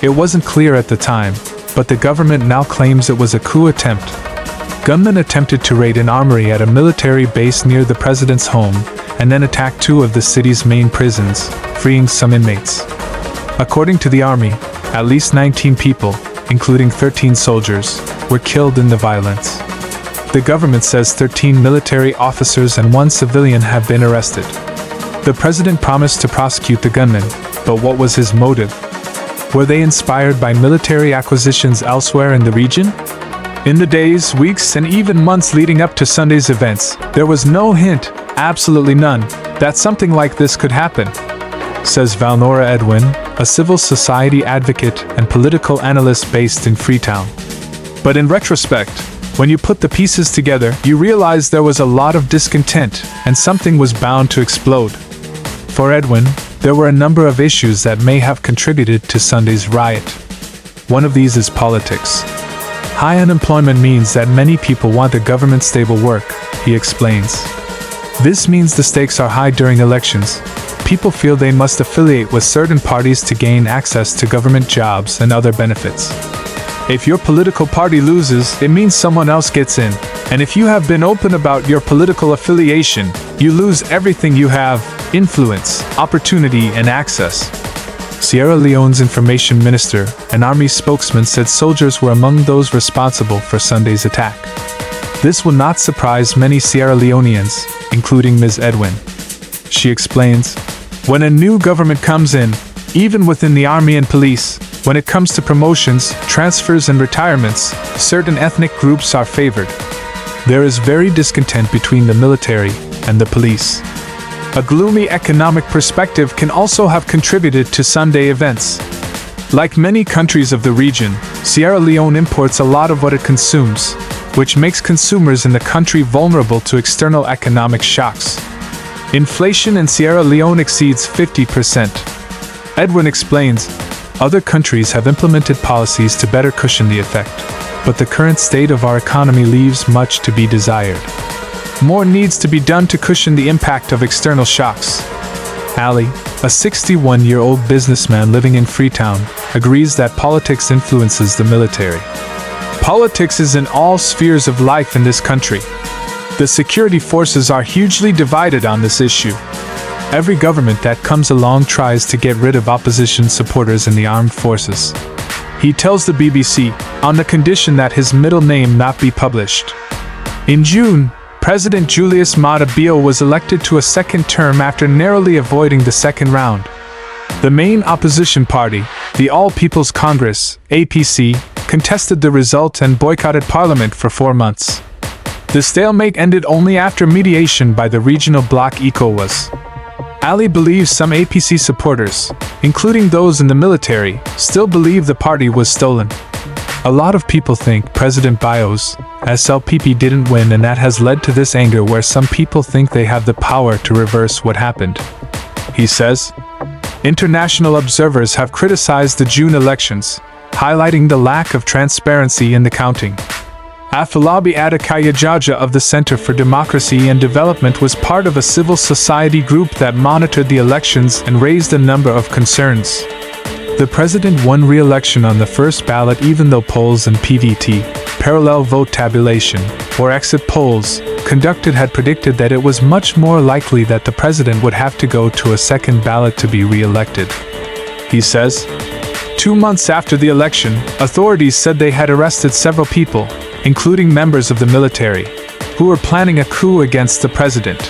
It wasn't clear at the time, but the government now claims it was a coup attempt. Gunmen attempted to raid an armory at a military base near the president's home, and then attacked two of the city's main prisons, freeing some inmates. According to the army, at least 19 people, including 13 soldiers, were killed in the violence. The government says 13 military officers and 1 civilian have been arrested. The president promised to prosecute the gunmen, but what was his motive? Were they inspired by military acquisitions elsewhere in the region? In the days, weeks, and even months leading up to Sunday's events, there was no hint, absolutely none, that something like this could happen, says Valnora Edwin, a civil society advocate and political analyst based in Freetown. But in retrospect, when you put the pieces together, you realize there was a lot of discontent, and something was bound to explode. For Edwin, there were a number of issues that may have contributed to Sunday's riot. One of these is politics. High unemployment means that many people want the government's stable work, he explains. This means the stakes are high during elections. People feel they must affiliate with certain parties to gain access to government jobs and other benefits. If your political party loses, it means someone else gets in. And if you have been open about your political affiliation, you lose everything you have: influence, opportunity, and access. Sierra Leone's information minister, an army spokesman, said soldiers were among those responsible for Sunday's attack. This will not surprise many Sierra Leoneans, including Ms. Edwin. She explains, when a new government comes in, even within the army and police, when it comes to promotions, transfers, and retirements, certain ethnic groups are favored. There is very discontent between the military and the police. A gloomy economic perspective can also have contributed to Sunday events. Like many countries of the region, Sierra Leone imports a lot of what it consumes, which makes consumers in the country vulnerable to external economic shocks. Inflation in Sierra Leone exceeds 50%. Edwin explains, other countries have implemented policies to better cushion the effect, but the current state of our economy leaves much to be desired. More needs to be done to cushion the impact of external shocks. Ali, a 61-year-old businessman living in Freetown, agrees that politics influences the military. Politics is in all spheres of life in this country. The security forces are hugely divided on this issue. Every government that comes along tries to get rid of opposition supporters in the armed forces. He tells the BBC, on the condition that his middle name not be published. In June, President Julius Maada Bio was elected to a second term after narrowly avoiding the second round. The main opposition party, the All People's Congress, APC, contested the result and boycotted parliament for 4 months. The stalemate ended only after mediation by the regional bloc ECOWAS. Ali believes some APC supporters, including those in the military, still believe the party was stolen. A lot of people think President Bio's SLPP didn't win, and that has led to this anger where some people think they have the power to reverse what happened. He says, international observers have criticized the June elections, highlighting the lack of transparency in the counting. Afolabi Adekayajaja of the Center for Democracy and Development was part of a civil society group that monitored the elections and raised a number of concerns. The president won re-election on the first ballot even though polls and PVT, parallel vote tabulation, or exit polls, conducted had predicted that it was much more likely that the president would have to go to a second ballot to be re-elected. He says, 2 months after the election, authorities said they had arrested several people, including members of the military, who were planning a coup against the president.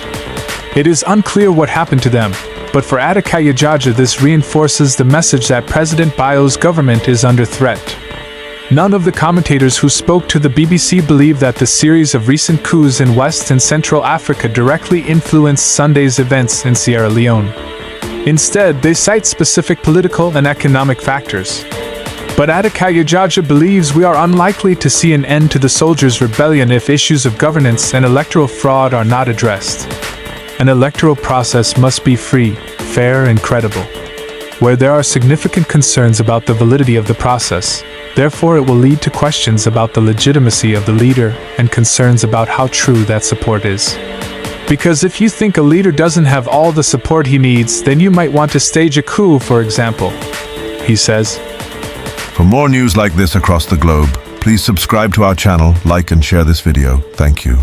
It is unclear what happened to them, but for Adekayajaja this reinforces the message that President Bio's government is under threat. None of the commentators who spoke to the BBC believe that the series of recent coups in West and Central Africa directly influenced Sunday's events in Sierra Leone. Instead, they cite specific political and economic factors. But Adekayajaja believes we are unlikely to see an end to the soldiers' rebellion if issues of governance and electoral fraud are not addressed. An electoral process must be free, fair, and credible. Where there are significant concerns about the validity of the process, therefore it will lead to questions about the legitimacy of the leader and concerns about how true that support is. Because if you think a leader doesn't have all the support he needs, then you might want to stage a coup, for example, he says. For more news like this across the globe, please subscribe to our channel, like and share this video. Thank you.